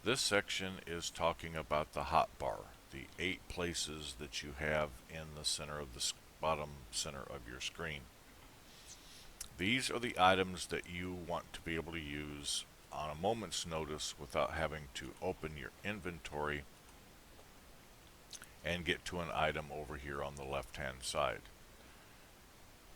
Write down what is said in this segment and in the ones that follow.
This section is talking about the hotbar, the 8 places that you have in the center of the bottom center of your screen. These are the items that you want to be able to use on a moment's notice without having to open your inventory and get to an item over here on the left hand side.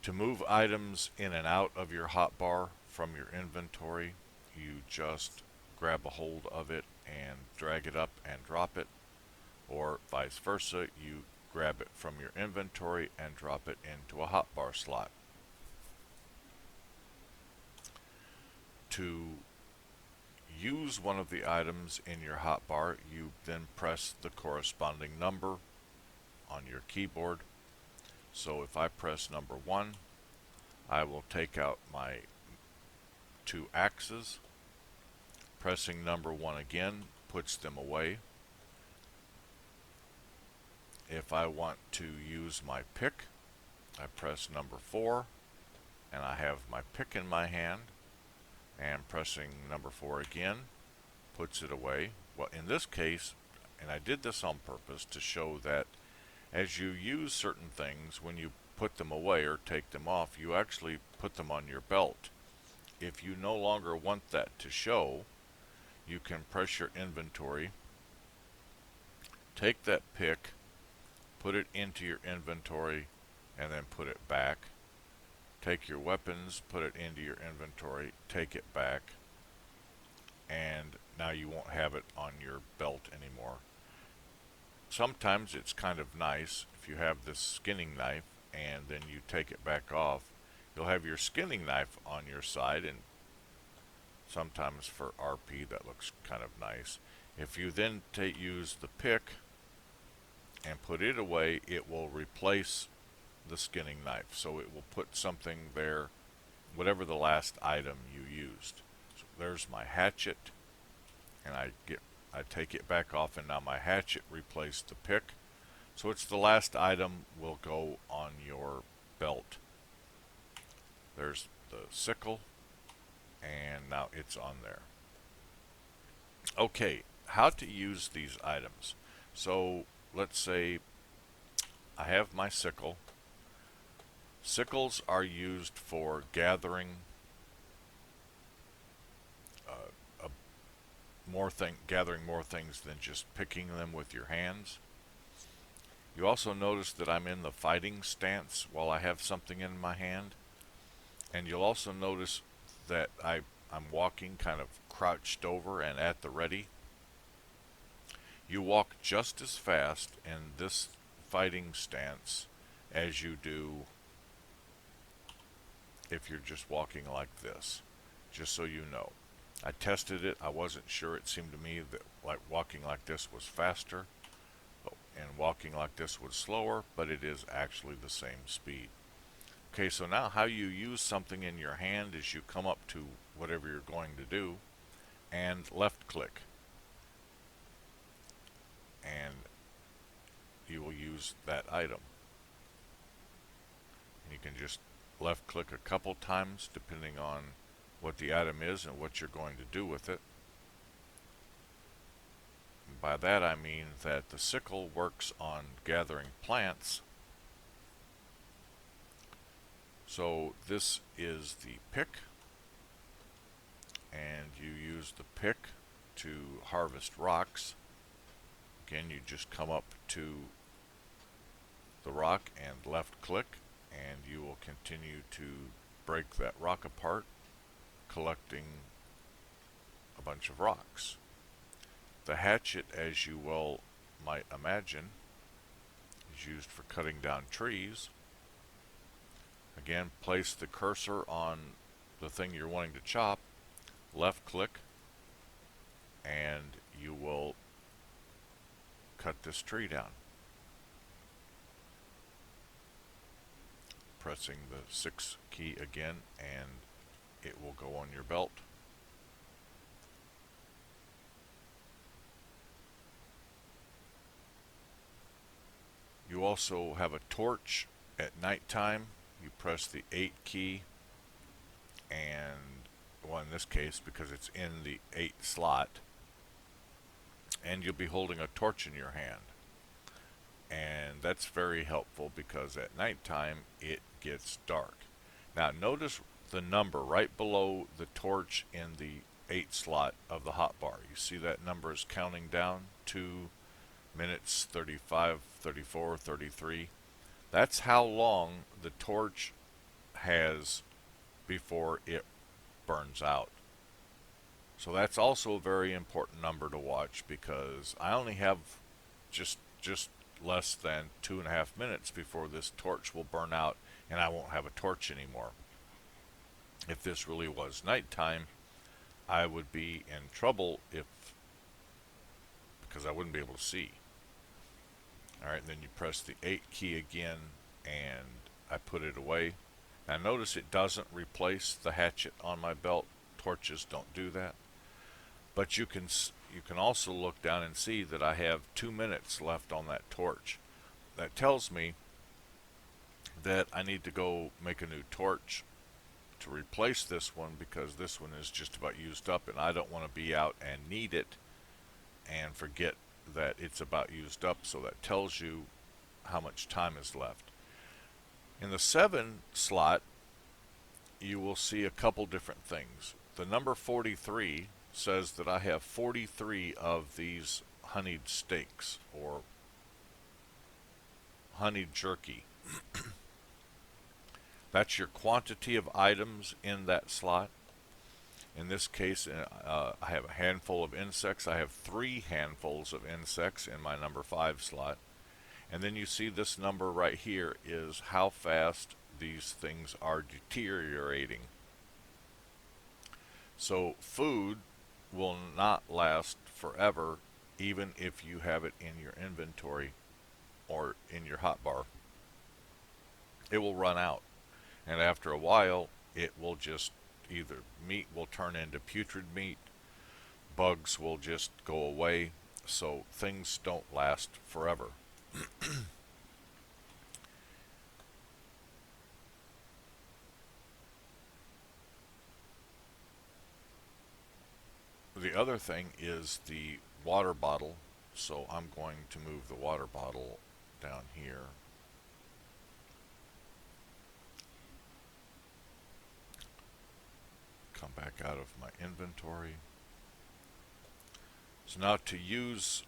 To move items in and out of your hotbar from your inventory, you just grab a hold of it and drag it up and drop it, or vice versa, you grab it from your inventory and drop it into a hotbar slot. To use one of the items in your hotbar, you then press the corresponding number on your keyboard. So if I press number 1, I will take out my 2 axes. Pressing number 1 again puts them away. If I want to use my pick, I press number 4 and I have my pick in my hand, and pressing number 4 again puts it away. Well, in this case, and I did this on purpose to show that as you use certain things, when you put them away or take them off, you actually put them on your belt. If you no longer want that to show, you can press your inventory, take that pick, put it into your inventory, and then put it back. Take your weapons, put it into your inventory, take it back, and now you won't have it on your belt anymore. Sometimes it's kind of nice if you have this skinning knife and then you take it back off, you'll have your skinning knife on your side, and sometimes for RP that looks kind of nice. If you then use the pick and put it away, it will replace the skinning knife, so it will put something there, whatever the last item you used. So there's my hatchet, and I take it back off, and now my hatchet replaced the pick, so it's the last item will go on your belt. There's the sickle, and now it's on there. Okay, how to use these items. So let's say I have my sickle. Sickles are used for gathering gathering more things than just picking them with your hands. You also notice that I'm in the fighting stance while I have something in my hand, and you'll also notice that I'm walking kind of crouched over and at the ready. You walk just as fast in this fighting stance as you do if you're just walking like this, just so you know. I tested it. I wasn't sure. It seemed to me that walking like this was faster and walking like this was slower, but it is actually the same speed. Okay, so now how you use something in your hand is you come up to whatever you're going to do and left click, and you will use that item. And you can just left click a couple times depending on what the item is and what you're going to do with it. And by that I mean that the sickle works on gathering plants. So this is the pick, and you use the pick to harvest rocks. Again, you just come up to the rock and left click, and you will continue to break that rock apart, collecting a bunch of rocks. The hatchet, as you well might imagine, is used for cutting down trees. Again, place the cursor on the thing you're wanting to chop, left click, and you will cut this tree down. Pressing the 6 key again, and it will go on your belt. You also have a torch at nighttime. You press the 8 key, and well, in this case, because it's in the 8 slot, and you'll be holding a torch in your hand. And that's very helpful because at nighttime it gets dark. Now notice the number right below the torch in the 8 slot of the hotbar. You see that number is counting down 2 minutes, 35, 34, 33. That's how long the torch has before it burns out. So that's also a very important number to watch because I only have just less than 2.5 minutes before this torch will burn out and I won't have a torch anymore. If this really was nighttime, I would be in trouble because I wouldn't be able to see. Alright, then you press the 8 key again and I put it away. Now notice it doesn't replace the hatchet on my belt. Torches don't do that. But you can also look down and see that I have 2 minutes left on that torch. That tells me that I need to go make a new torch to replace this one because this one is just about used up and I don't want to be out and need it and forget that it's about used up. So that tells you how much time is left. In the 7 slot, you will see a couple different things. The number 43 says that I have 43 of these honeyed steaks or honeyed jerky. That's your quantity of items in that slot. In this case, I have a handful of insects. I have 3 handfuls of insects in my number 5 slot. And then you see this number right here is how fast these things are deteriorating. So food will not last forever even if you have it in your inventory or in your hotbar. It will run out. And after a while, it will just either meat will turn into putrid meat, bugs will just go away, so things don't last forever. The other thing is the water bottle, so I'm going to move the water bottle down here. Come back out of my inventory. So now to use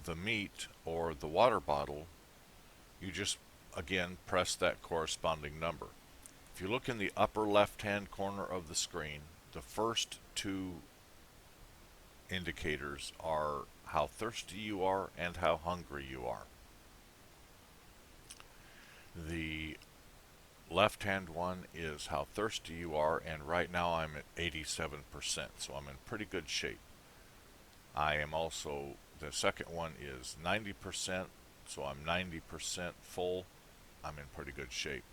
the meat or the water bottle, you just again press that corresponding number. If you look in the upper left hand corner of the screen, the first 2 indicators are how thirsty you are and how hungry you are. The left hand one is how thirsty you are, and right now I'm at 87%, so I'm in pretty good shape. I am also, the second one is 90%, so I'm 90% full. I'm in pretty good shape.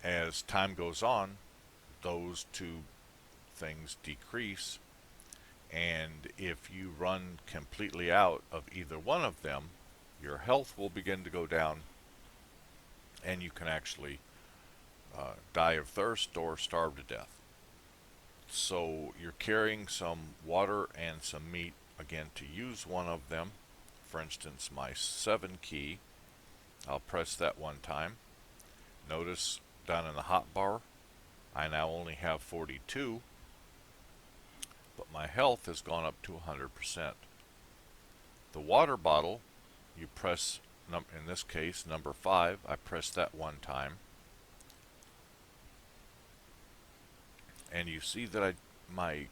As time goes on, those 2 things decrease, and if you run completely out of either one of them, your health will begin to go down and you can actually die of thirst or starve to death. So you're carrying some water and some meat. Again, to use one of them, for instance my 7 key, I'll press that one time. Notice down in the hotbar I now only have 42, but my health has gone up to 100%. The water bottle, you press, in this case number 5, I press that one time, and you see that my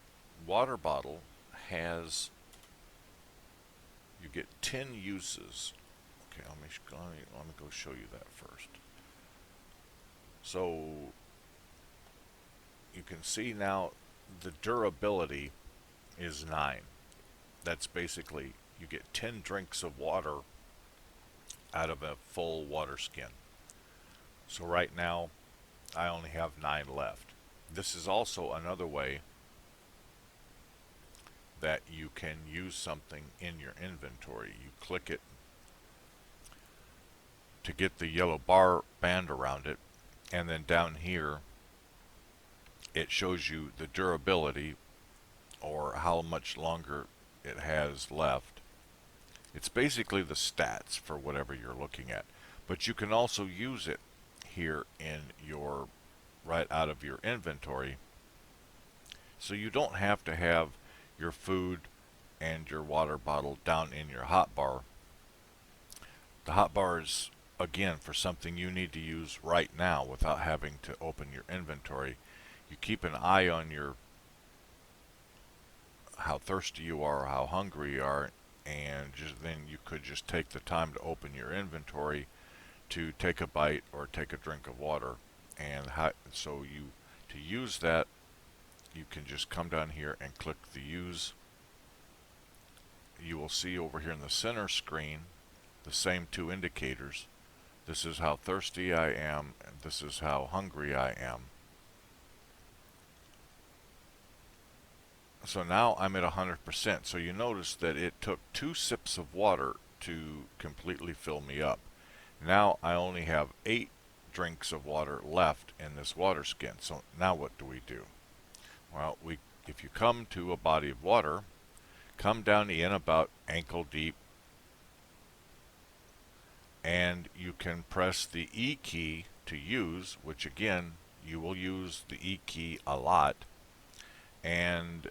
water bottle has, you get 10 uses. Okay, let me go show you that first. So you can see now the durability is 9. That's basically, you get 10 drinks of water out of a full water skin. So right now I only have 9 left. This is also another way that you can use something in your inventory. You click it to get the yellow bar band around it, and then down here it shows you the durability or how much longer it has left. It's basically the stats for whatever you're looking at. But you can also use it here in your, right out of your inventory. So you don't have to have your food and your water bottle down in your hotbar. The hotbar is, again, for something you need to use right now without having to open your inventory. You keep an eye on your how thirsty you are or how hungry you are, and then you could just take the time to open your inventory to take a bite or take a drink of water. And so you, to use that, you can just come down here and click the use. You will see over here in the center screen the same two indicators. This is how thirsty I am, and this is how hungry I am. So now I'm at 100%. So you notice that it took 2 sips of water to completely fill me up. Now I only have 8 drinks of water left in this water skin. So now what do we do? Well, if you come to a body of water, come down in about ankle deep, and you can press the E key to use, which again, you will use the E key a lot, and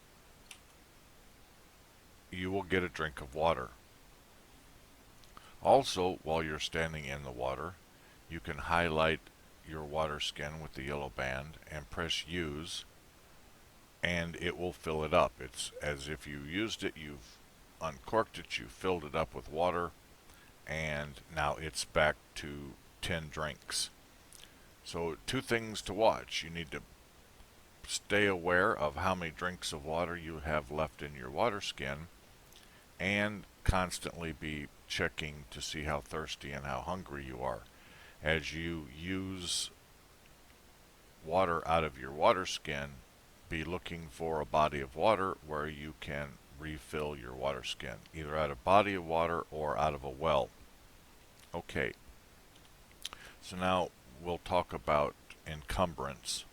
you will get a drink of water. Also, while you're standing in the water, you can highlight your water skin with the yellow band and press use, and it will fill it up. It's as if you used it, you've uncorked it, you filled it up with water, and now it's back to 10 drinks. So 2 things to watch. You need to stay aware of how many drinks of water you have left in your water skin, and constantly be checking to see how thirsty and how hungry you are. As you use water out of your water skin, be looking for a body of water where you can refill your water skin, either out of a body of water or out of a well. Okay, so now we'll talk about encumbrance.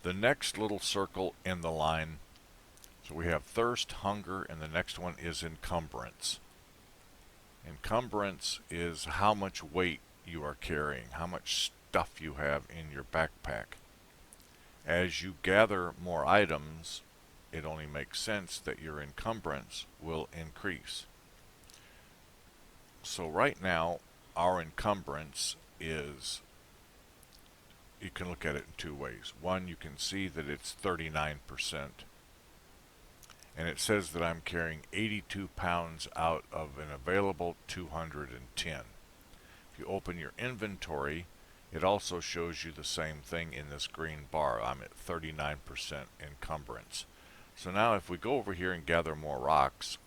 The next little circle in the line, so we have thirst, hunger, and the next one is encumbrance. Encumbrance is how much weight you are carrying, how much stuff you have in your backpack. As you gather more items, it only makes sense that your encumbrance will increase. So right now, our encumbrance is, you can look at it in 2 ways. One, you can see that it's 39%. And it says that I'm carrying 82 pounds out of an available 210. If you open your inventory, it also shows you the same thing in this green bar. I'm at 39% encumbrance. So now if we go over here and gather more rocks,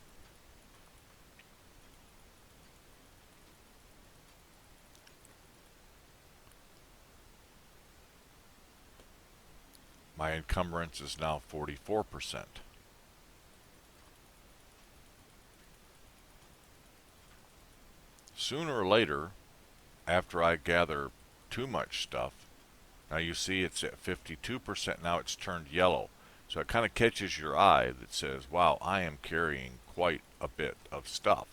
my encumbrance is now 44%. Sooner or later, after I gather too much stuff, now you see it's at 52%, now it's turned yellow. So it kind of catches your eye that says, wow, I am carrying quite a bit of stuff.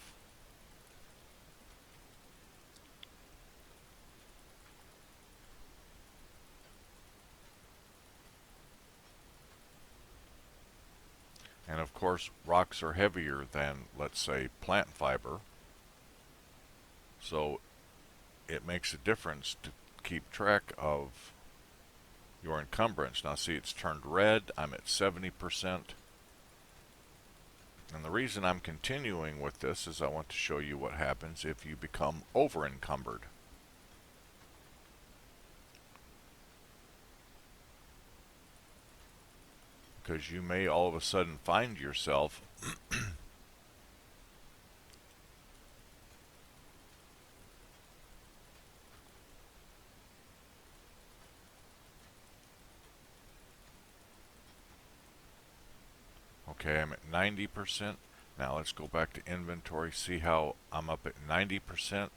And of course, rocks are heavier than, let's say, plant fiber. So it makes a difference to keep track of your encumbrance. Now see, it's turned red. I'm at 70%. And the reason I'm continuing with this is I want to show you what happens if you become over encumbered. Because you may all of a sudden find yourself okay, I'm at 90%. Now let's go back to inventory, see how I'm up at 90%.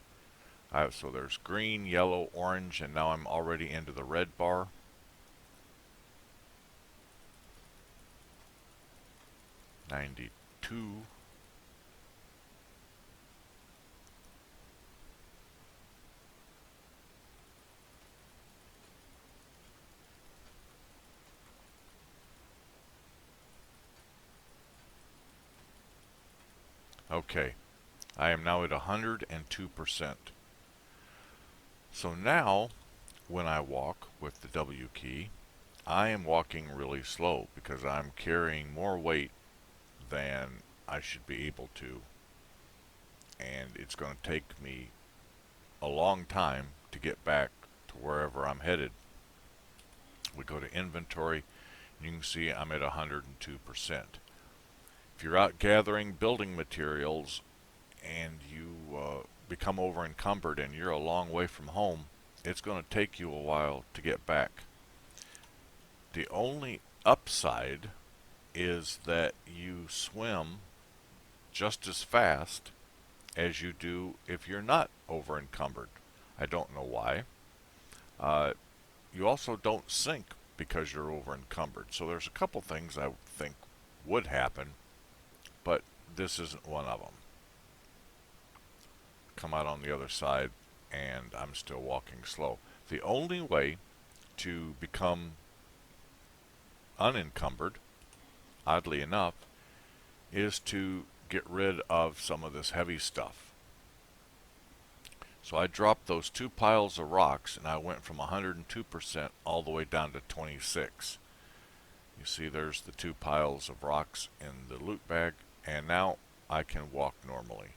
So there's green, yellow, orange, and now I'm already into the red bar. 2. Okay, I am now at 102%. So now, when I walk with the W key, I am walking really slow because I'm carrying more weight than I should be able to, and it's going to take me a long time to get back to wherever I'm headed. We go to inventory, and you can see I'm at 102%. If you're out gathering building materials and you become over encumbered and you're a long way from home, it's going to take you a while to get back. The only upside is that you swim just as fast as you do if you're not over encumbered. I don't know why. Uh, you also don't sink because you're over encumbered. So there's a couple things I think would happen, but this isn't one of them. Come out on the other side and I'm still walking slow. The only way to become unencumbered, oddly enough, is to get rid of some of this heavy stuff. So I dropped those 2 piles of rocks and I went from 102% all the way down to 26. You see there's the 2 piles of rocks in the loot bag, and now I can walk normally.